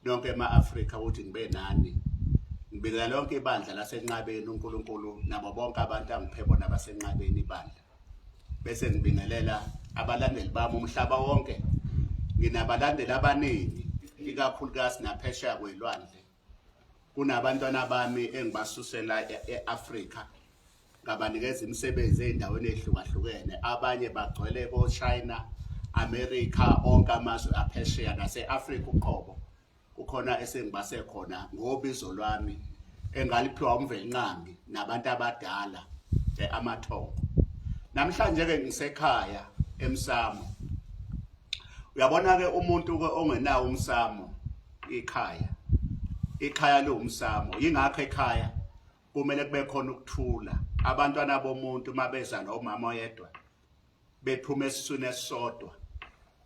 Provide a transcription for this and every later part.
nonke ema-Afrika ukuthi ngibe nani. Ngibingelela lonke ibandla lasenqabeni uNkulunkulu nabo bonke abantu angiphe bona basenqabeni ibandla. Bese ngibingelela abalandeli bami umhlaba wonke. Nginabalandeli abaningi ikakhulukazi naphesheya kwelwandle. Kunabantwana bami engibasusela e-Afrika ngabanikeza imisebenzi ey'ndaweni ey'hlukahlukene. Abanye bagcwele ko-China, America, onke amazwe aphesheya nase-Afrika uqobo. Kukhona esengibase khona ngobizo lwami engaliphiwa umvelinqangi nabantu abadala amathongo. Namhlanje-ke ngisekhaya eMsamo. Uyabona-ke umuntu ongenawo umsamo ikhaya liwumsamo. Yingakho ekhaya kumele kube khona ukuthula. Abantwana bomuntu mabeza nomama oyedwa bephuma esiswini esisodwa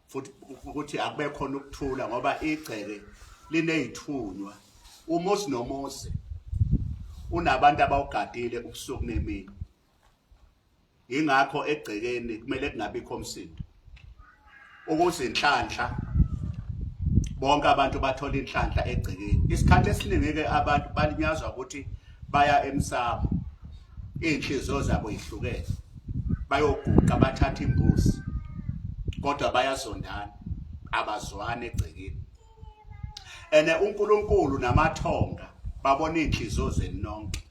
futhi ukuthi akube khona ukuthula ngoba igceke liney'thunywa. Umuzi nomuzi unabantu abawugadile ubusuku nemini. Yingakho egcekeni kumele kungabikho umsindo ukuze inhlanhla bonke abantu bathola inhlanhla egcekeni. Isikhathi esiningi-ke abantu balinyazwa ukuthi baya eMsamo, iy'nhliziyo zabo yihlukene, bayoguqa bathatha imbuzi kodwa bayazondana, abazwani egcekeni. uNkulunkulu namathonga babona iy'nhliziyo zenu nonke.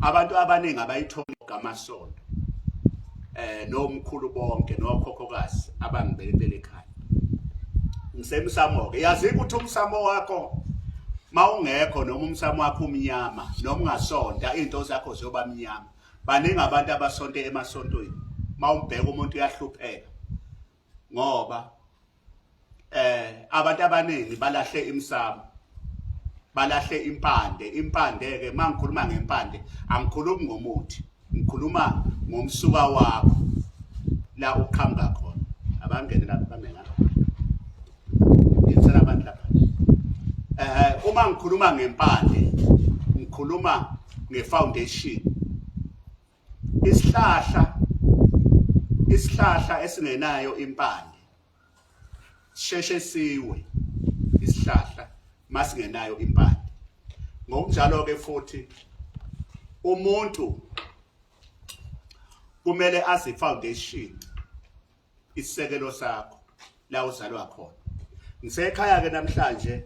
Abantu abaningi abayitholi ngamasonto nomkhulu bonke nokhokhokazi abangibekele ekhaya. Ngisemsamo-ke, yazi ukuthi umsamo wakho mawungekho noma umsamo wakho umnyama noma ungasonta into zakho ziyoba mnyama. Baningi abantu abasonte emasontweni. Mawumbheka umuntu uyahlupheka ngoba abantu abaningi balahle imsamo, balahle impande. Impande-ke mangikhuluma ngempande angikhulumi ngomuthi, ngikhuluma ngomsuka wakho la uqhamuka khona. Abangene lapha bangena ngitsela abantu lapha. Uma ngikhuluma ngempande ngikhuluma ngefoundation. Isihlahla esingenayo impande sheshe siwe isihlahla masingenayo impande. Ngokunjalo-ke futhi umuntu kumele azi foundation, isisekelo sakho la uzalwa khona. Ngisekhaya-ke namhlanje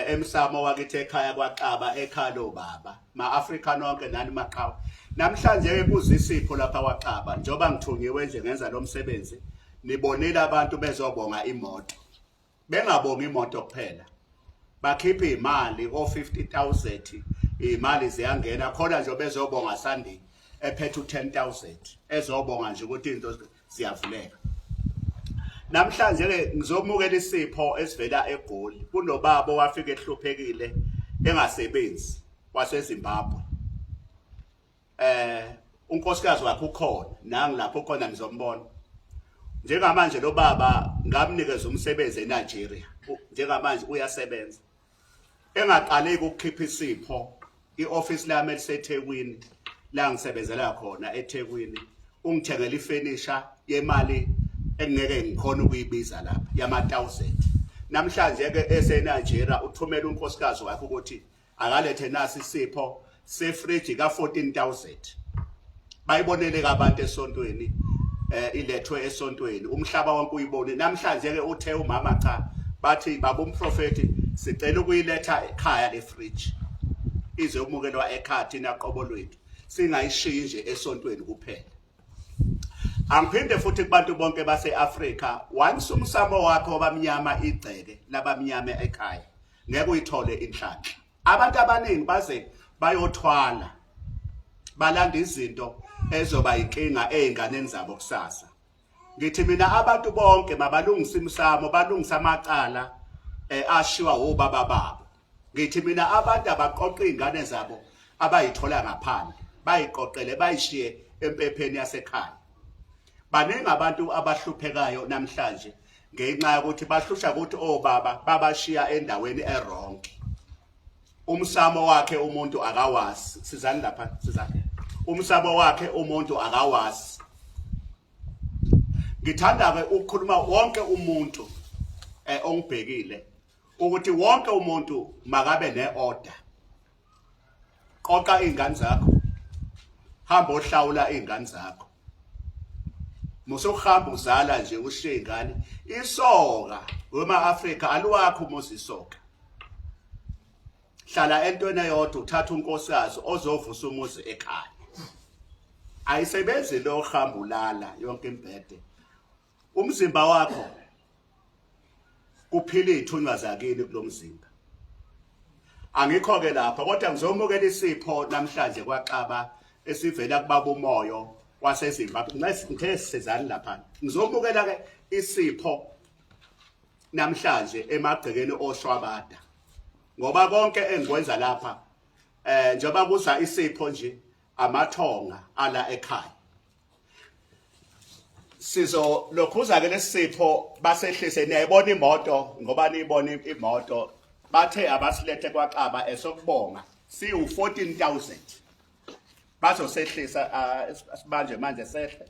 eMsamo wakithi ekhaya kwaXaba, ekhaya lobaba ma-Afrika nonke nani maqhawe. Namhlanje-ke kuzisipho lapha kwaXaba njengoba ngithungiwe nje ngenza lo msebenzi. Nibonile abantu bezobonga imoto, bengabonga imoto kuphela, bakhiphe imali o-50,000. Imali ziyangena khona nje bezobonga Sunday ephethe u-10,000 ezobonga nje ukuthi into ziyavuleka. Namhlanje-ke ngizomukela isipho esivela eGoli. Kunobaba owafika ehluphekile engasebenzi waseZimbabwe. Unkosikazi wakhe ukhona nangi lapho khona nizombona. Njengamanje lo baba ngamnikeza umsebenzi eNigeria. Njengamanje uyasebenza. Engaqaleki ukukhipha isipho, i-office lami eliseThekwini la ngisebenzela khona eThekwini, ungithengela ifurniture yemali engeke ngikhona ukuyibiza lapha yama-1,000. Namhlanje-ke eseNigeria uthumela unkosikazi wakhe ukuthi akalethe nasi isipho sefriji ka-14,000. Bayibonele abantu esontweni, ilethwe esontweni, umhlaba wonke uyibone. Namhlanje-ke uthe umama cha, bathi baba umprofeti sicela ukuyiletha ekhaya le fridge izomukelwa ekhaya thina qobo lwethu, singayishiyi nje esontweni kuphela. Angiphinde futhi kubantu bonke base-Afrika, once umsamo wakho wabamnyama igceke labamnyama ekhaya ngeke uyithole inhlanhla. Abantu abaningi baze bayothwala balanda izinto ezoba inkinga ey'nganeni zabo kusasa. Ngithi mina abantu bonke mabalungisa imsamo, balungisa amacala ashiwa obaba babo. Ngithi mina abantu abaqoqa iy'ngane zabo abayithola ngaphandle bayiqoqele bayishiye empepheni yasekhaya. Baningi abantu abahluphekayo namhlanje ngenxa yokuthi bahlusha ukuthi obaba babashiya endaweni eronke. Umsamo wakhe umuntu akawazi. Sizani lapha, sizani. Umsamo wakhe umuntu akawazi. Ngithanda-ke ukukhuluma wonke umuntu ongibhekile ukuthi wonke umuntu makabe neorder. Qoqa izingane zakho. Hamba ohlawula izingane zakho. Musohamba uzala nje ushiye ingane. Isoka wema-Afrika aluwakho umuzi isoka. Hlala entweni eyodwa uthatha unkosikazi ozovusa umuzi ekhaya. Ayisebenzi lo hamba ulala yonke imbhede. Umzimba wakho kuphila izithunywa zakini kulomzimba. Angikho ke lapha kodwa ngizomukela isipho namhlanje kwaXaba esivela kubaba umoyo waseZimbabwe. Ngithe sisezani lapha. Ngizomukela ke isipho namhlanje emagcekeni oShwabada. Ngoba konke engikwenza lapha njengoba kuza isipho nje amathonga ala ekhaya. Sizo lokhuza ke lesipho basehlise niyayibona imoto ngoba niyibona imoto bathe abasilethe kwaXaba esokubonga siyu 14,000 bazosehlisa manje sehle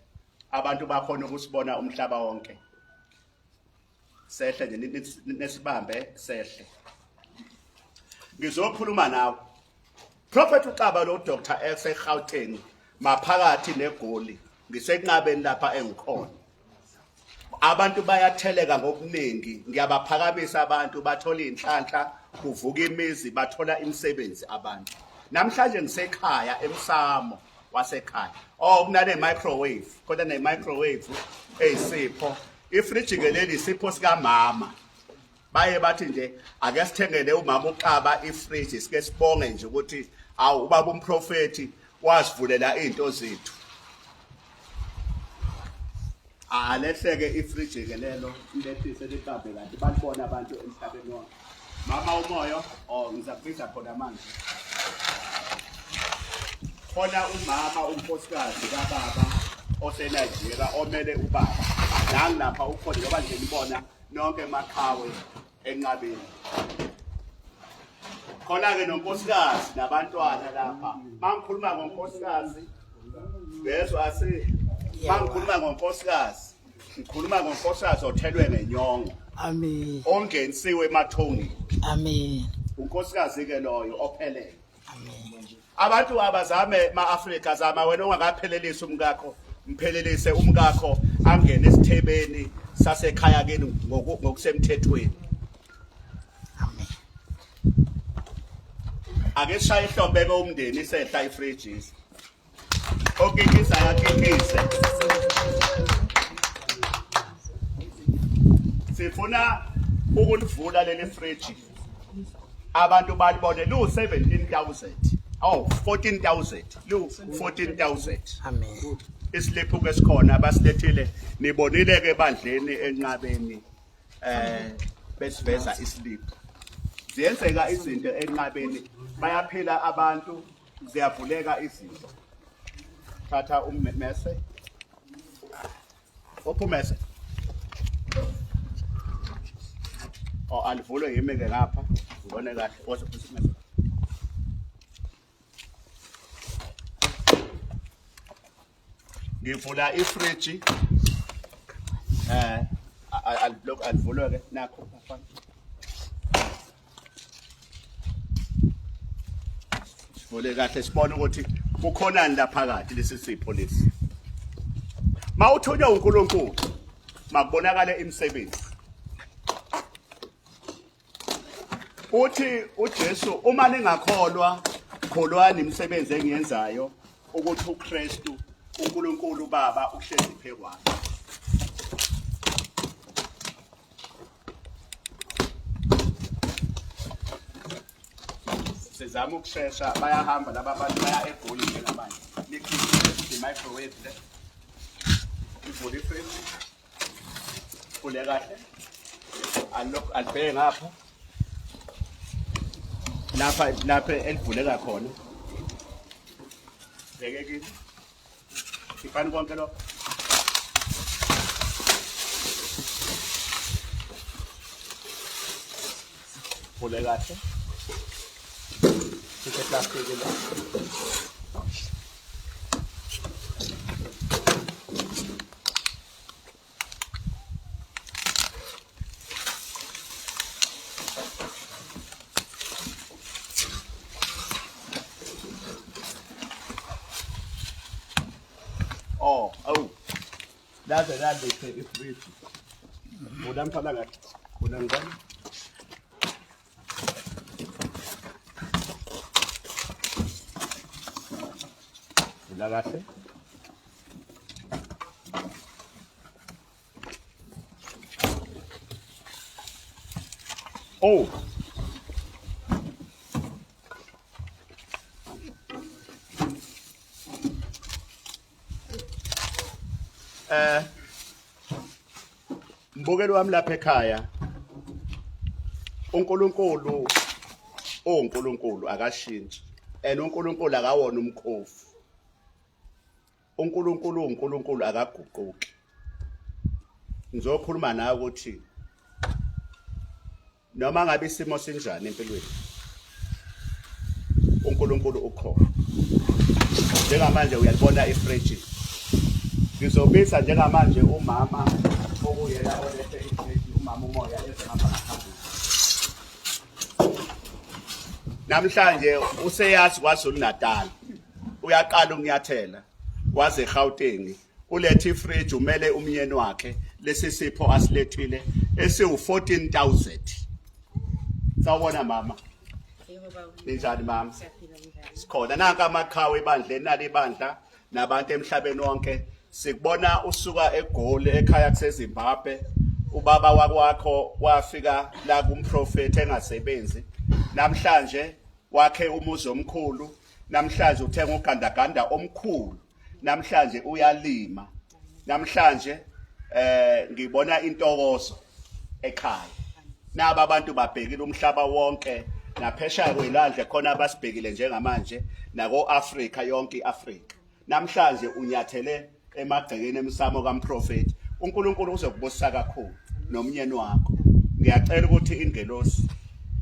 abantu bakhona ukusibona umhlaba wonke sehle nje nesibambe sehle. Ngizokhuluma nawe Prophet uXaba lo Dr. X eGauteng maphakathi neGoli ngisenqabeni lapha engikhona. Abantu bayatheleka ngokuningi, ngiyabaphakamisa abantu bathola inhlanhla, kuvuka imizi, bathola imisebenzi abantu. Namhlanje ngisekhaya emsamo wasekhaya. Oh kunale microwave, kodwa ne microwave eyisipho. Ifridge ke leli isipho sika mama. Baye bathi nje ake sithengele umama uXaba ifridge sike sibonge nje ukuthi awu ubaba umprofeti wasivulela izinto zethu. Lehleke ifridge ke lelo ilethise liqabe kanti balibona abantu emhlabeni wonke. Mama umoyo ngizakubiza khona manje. Khona umama unkosikazi kaBaba oseNigeria omele ubaba. Nangi lapha ukhona ngoba nje ngibona nonke emakhawe enqabeni. Khona ke nonkosikazi nabantwana lapha. Mangikhuluma ngonkosikazi bezwe mangikhuluma ngonkosikazi, ngikhuluma ngonkosikazi othelwe ngenyongo. Amen. Ongenisiwe emathongeni. Amen. Unkosikazi ke loyo ophelele. Amen. Abantu abazame ma-Afrika zama wena ungakaphelelisi umkakho, mphelelise umkakho angene esithebeni sasekhaya kini ngokusemthethweni. Amen. Ake shaye ihlombe umndeni isehla ifridges. Okikiza yakikise. Sifuna ukulivula leli fridge. Abantu balibone lu 17,000. Oh 14,000. Lu 14,000. Amen. Isliphu ke sikhona basilethile nibonile ke bandleni enqabeni besiveza isliphu. Ziyenzeka izinto enqabeni bayaphila abantu ziyavuleka izinto. Tata ummese. Ophumese. Alivulwe yimi ke ngapha. Ngibone kahle ozophumese. Ngivula ifridge. Alivulwe ke nakho afana. Sivule kahle sibone ukuthi kukhonani la phakathi lesi sipho lesi. Mawuthunywa uNkulunkulu makubonakala imisebenzi. Uthi uJesu uma ningakholwa kholwani imisebenzi engiyenzayo ukuthi uKristu uNkulunkulu Baba uhlezi phekwakhe. Sizama ukushesha bayahamba laba bantu baya eGoli njengamanje. Nikhiphe i-microwave le. Ivule ifridge. Ule kahle. Alibheke ngapha. Lapha elivuleka khona. Bheke kini. Ifani konke lo. Ule kahle. Kita plastik dulu. Oh, that's they say ifridge. Udamthola ngathi unangani? Ila kahle. Oh. Mbukelo wami lapha ekhaya uNkulunkulu akashintshi uNkulunkulu akawona umkhofu. uNkulunkulu akaguquki. Ngizokhuluma nawe ukuthi noma ngabe isimo sinjani empilweni uNkulunkulu ukhona. Njengamanje uyalibona ifridge. Ngizobisa njengamanje umama okuyena olethe ifridge umama umoya ezihamba ngaphambili. Namhlanje useyazi kwaZulu Natal uyaqala ukunyathela waze eGauteng ulethe ifridge umele umyeni wakhe lesi sipho asilethile esiwu14,000. Sawubona mama. Yebo baba. Ninjani mama? Siyaphila njani? Sikhona nanka amakhawa ebandleni nali ibandla nabantu emhlabeni wonke sikubona usuka eGoli ekhaya kuseZimbabwe ubaba wakwakho wafika la kumprofeti engasebenzi namhlanje wakhe umuzi omkhulu namhlanje uthenga ugandaganda omkhulu namhlanje uyalima namhlanje ngibona intokozo ekhaya naba abantu babhekile umhlaba wonke naphesheya kwelandle khona abasibhekile njengamanje nako Africa yonke iAfrica namhlanje unyathele emagcekeni emsamo kaMprofeti uNkulunkulu uzokubusisa kakhulu nomnyeni wakho ngiyacela ukuthi ingelosi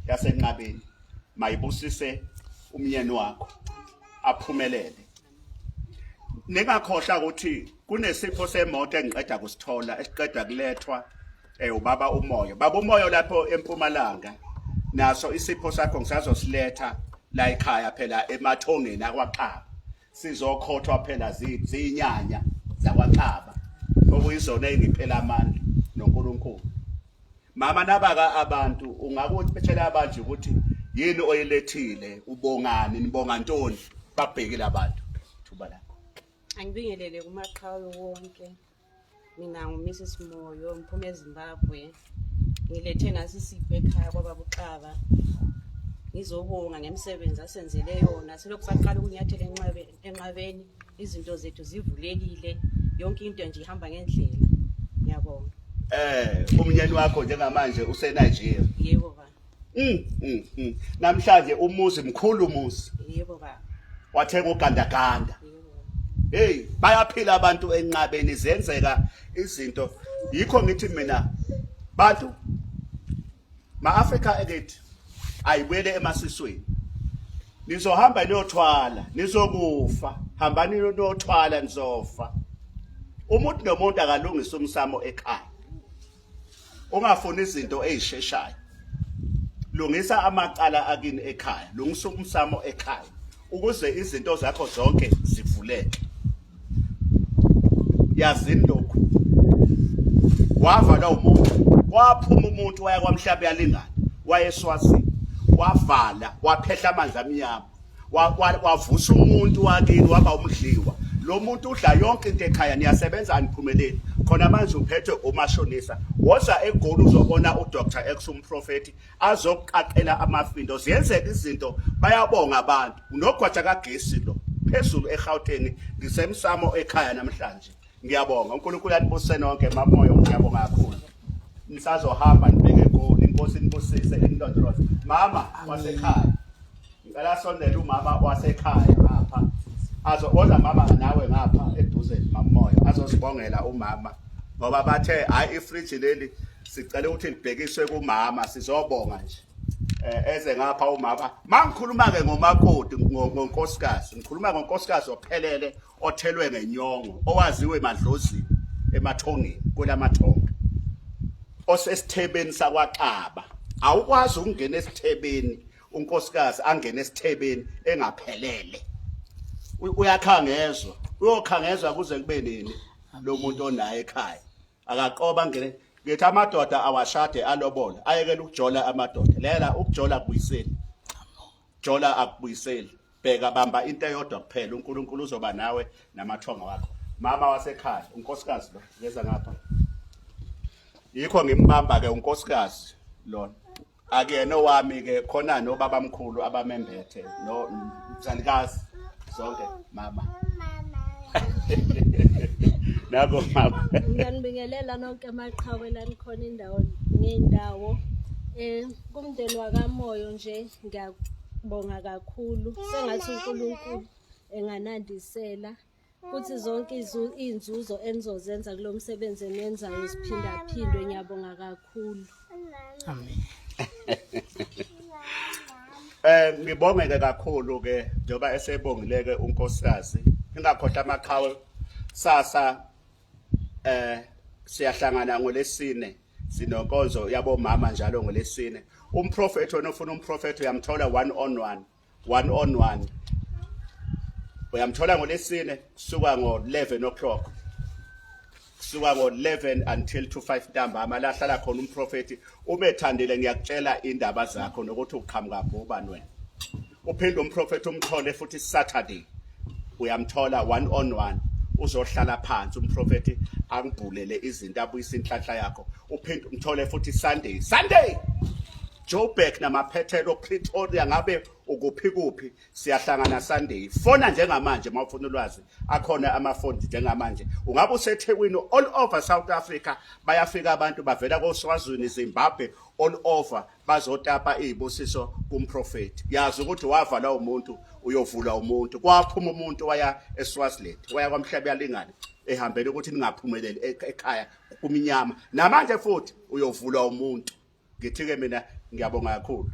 yasenqabeni mayibusise umnyeni wakho aphumelele ningakhohlwa ukuthi kunesipho semoto engiqeda kusithola esiqeda kulethwa ubaba umoya baba umoya lapho eMpumalanga naso isipho sakho ngisazosiletha la ekhaya phela emathongeni akwaXaba sizokhothwa phela zinyanya zakwaXaba okuyizona engiphela amandla noNkulunkulu mama nabaka abantu ungakuthi betshela abantu ukuthi yini oyilethile ubongani nibonga ntoni babhekile abantu thuba lakho Angibingelele kumaqhawe wonke. Mina nguMrs Moyo ngiphume eZimbabwe. Ngilethe nasi isipho ekhaya kwababa uXaba. Ngizobonga ngemsebenzi asenzele yona. Selokhu saqala ukunyathela enqabeni izinto zethu zivulekile. Yonke into nje ihamba ngendlela. Ngiyabonga. Umnyeni wakho njengamanje useNigeria. Yebo baba. Namhlanje umuzi mkhulu umuzi. Yebo baba. Wathenga ugandaganda. Yebo. Hey, bayaphila abantu enqabeni zenzeka izinto. Yikho ngithi mina bantu ma-Africa ekithi ayibuyele emasisweni. Nizohamba niyothwala, nizokufa. Hambani niyothwala nizofa. Umuntu nomuntu akalungisa umsamo ekhaya. Ungafuni izinto ezisheshayo. Lungisa amacala akini ekhaya, lungisa umsamo ekhaya ukuze izinto zakho zonke zivuleke. Yazini lokho. Wavala umuntu, waphuma umuntu waya kwaMhlaba yalingana, wayeSwazini, wavala, waphehla amanzi amnyama, wavusa umuntu wakini waba umdliwa. Lo muntu udla yonke into ekhaya niyasebenza aniphumeleli khona manje uphethwe umashonisa woza eGoli uzobona uDr X umprofeti azokuqaqela amafindo ziyenzeka izinto bayabonga abantu unogwaja kagesi lo phezulu eGauteng ngisemsamo ekhaya namhlanje ngiyabonga uNkulunkulu anibusise nonke mamoya ngiyabonga kakhulu nisazohamba nibeke eGoli inkosi inibusise enilondoloze mama wasekhaya ngicela sondela umama wasekhaya lapha azoza mama nawe ngapha eduze mamoya azosibongela umama ngoba bathe hayi ifridge leli sicela ukuthi libhekiswe kumama sizobonga nje eze ngapha umama mangikhuluma ke ngomakoti ngonkosikazi ngikhuluma ngonkosikazi ophelele othelwe ngenyongo owaziwe emadlozini emathongeni kulamathonga osesithebeni sakwaXaba awukwazi ukungena esithebeni unkosikazi angene esithebeni engaphelele uyakhangezwa uyokhangezwa kuze kube nini lo muntu onaye ekhaya akaqoba ngene ngithi amadoda awashade alobola ayekela ukujola amadoda lela ukujola kubuyiseli jola akubuyiseli bheka bamba into eyodwa kuphela uNkulunkulu uzoba nawe namathonga wakho mama wasekhaya unkosikazi lo ngeza ngapha yikho ngimbamba ke unkosikazi lona akuyena owami ke khona nobabamkhulu abamembethe no mzalikazi zonke mama nako mama ngiyanibingelela nonke amaqhawe la nikhona indawo ngendawo kumndeni wakaMoyo nje ngiyabonga kakhulu sengathi uNkulunkulu enganandisela futhi zonke izinzuzo enizozenza kulo msebenzi enenzayo siphinda phindwe ngiyabonga kakhulu Amen. Ngibongeke kakhulu ke njoba esebongileke unkosikazi ingakhohlwa amaqhawe sasa siyahlangana ngolesine sinonkonzo yabomama njalo ngolesine umprofeti wena ufuna umprofeti uyamthola one on one uyamthola ngolesine kusuka ngo11 o'clock kusuka ngo11 until to 5 ntambama la hlala khona umprofeti ubethandile ngiyakutshela indaba zakho nokuthi uqhamuka ubani wena uphinde umprofeti umthole futhi Saturday uyamthola one on one uzohlala phansi umprofeti angibhulele izinto abuyisa inhlanhla yakho uphinde umthole futhi Sunday Joburg namaphethelo Pretoria ngabe ukuphi siyahlangana Sunday fona njengamanje mawufuna ulwazi akhona amafoni njengamanje ungabe useThekwini all over South Africa bayafika abantu bavela koSwazini Zimbabwe all over bazotapa izibusiso kumprofeti yazi ukuthi wavala umuntu uyovula umuntu kwaphuma umuntu waya eSwaziland waya kwaMhlaba yalingana ehambele ukuthi ningaphumeleli ekhaya kuminyama namanje futhi uyovula umuntu ngithi ke mina ngiyabonga kakhulu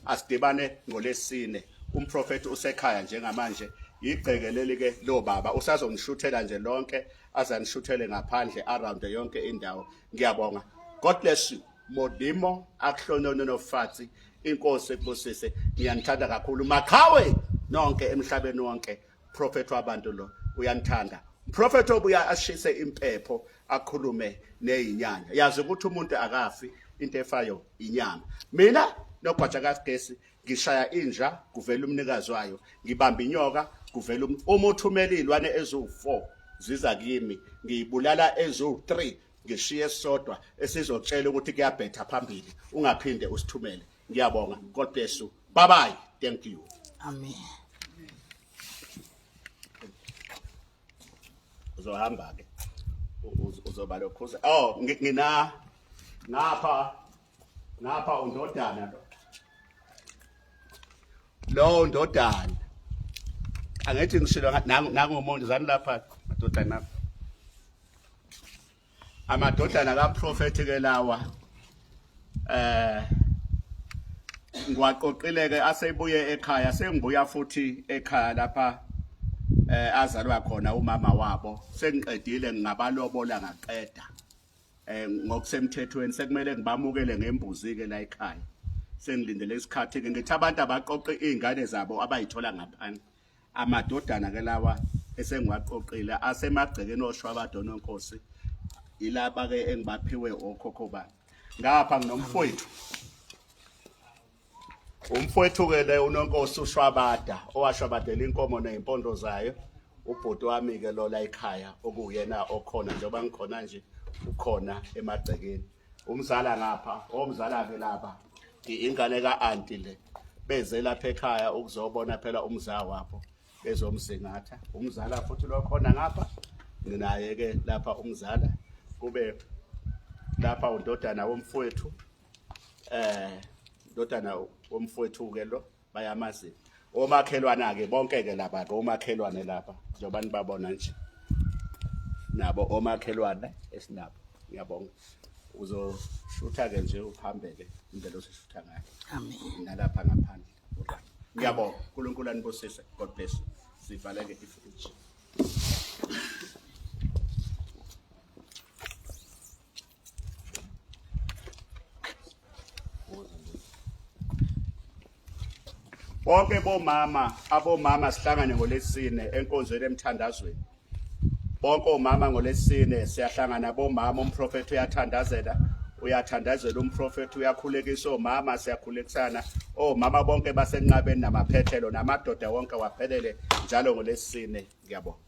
asidibane ngolesine umprofeti usekhaya njengamanje igcekeleli ke lo baba usazongishuthela nje lonke azanishuthele ngaphandle around yonke indawo ngiyabonga God bless you modimo akuhlonone nofatsi inkosi ekubusise ngiyanithanda kakhulu maqhawe nonke emhlabeni wonke prophet wabantu lo uyanithanda prophet obuya ashise impepho akhulume nezinyanya yazi ukuthi umuntu akafi into efayo inyama mina nogwaja kaSigesi ngishaya inja kuvela umnikazi wayo ngibamba inyoka kuvela uma uthumela izilwane ezu4 ziza kimi ngiyibulala ezu3 ngishiye esodwa esizokutshela ukuthi kuyabhetha phambili ungaphinde usithumele ngiyabonga God bless you bye bye thank you Amen. uzohamba ke uzoba lokhuza ngina ngapha undodana lo ndodana angithi ngishilo nangumuntu zani lapha madodana amadodana kaProfeti ke lawa ngiwaqoqile ke asebuye ekhaya sengibuya futhi ekhaya lapha azalwa khona umama wabo sengiqedile ngingabalobola ngaqeda ngokusemthethweni sekumele ngibamukele ngembuzi ke la ekhaya sengilindele isikhathi ke ngithi abantu abaqoqe izingane zabo abayithola ngaphandle amadodana ke lawa esengiwaqoqile asemagcekeni oshwabado nonkosi ilaba ke engibaphiwe okhokho bami ngapha nginomfowethu umfowethu ke le unonkosi ushwabada owashwabadela inkomo nezimpondo zayo ubhuti wami ke lo la ekhaya okuyena okhona njengoba ngikhona nje ukhona emagcekeni umzala ngapha omzala ke lapha ingane kaanti le beze lapha ekhaya ukuzobona phela umzawa wapho bezomsingatha umzala futhi lo khona ngapha nginaye ke lapha umzala kube lapha undodana womfowethu ndodana womfowethu ke lo bayamazi omakhelwana ke bonke ke lapha omakhelwane lapha njengoba nibabona nje nabo omakhelwane esinabo ngiyabonga uzoshutha ke nje uphambeke indlela osishutha ngayo Amen. nalapha ngaphandle ngiyabonga uNkulunkulu anibusise God bless you sivaleke ifriji bonke abomama sihlangane ngolesine enkonzweni emthandazweni. Bonke omama ngolesine siyahlangana bomama umprofeti uyathandazela umprofeti uyakhulekisa omama siyakhulekisana. Omama bonke basenqabeni namaphethelo namadoda wonke waphelele njalo ngolesine. Ngiyabonga.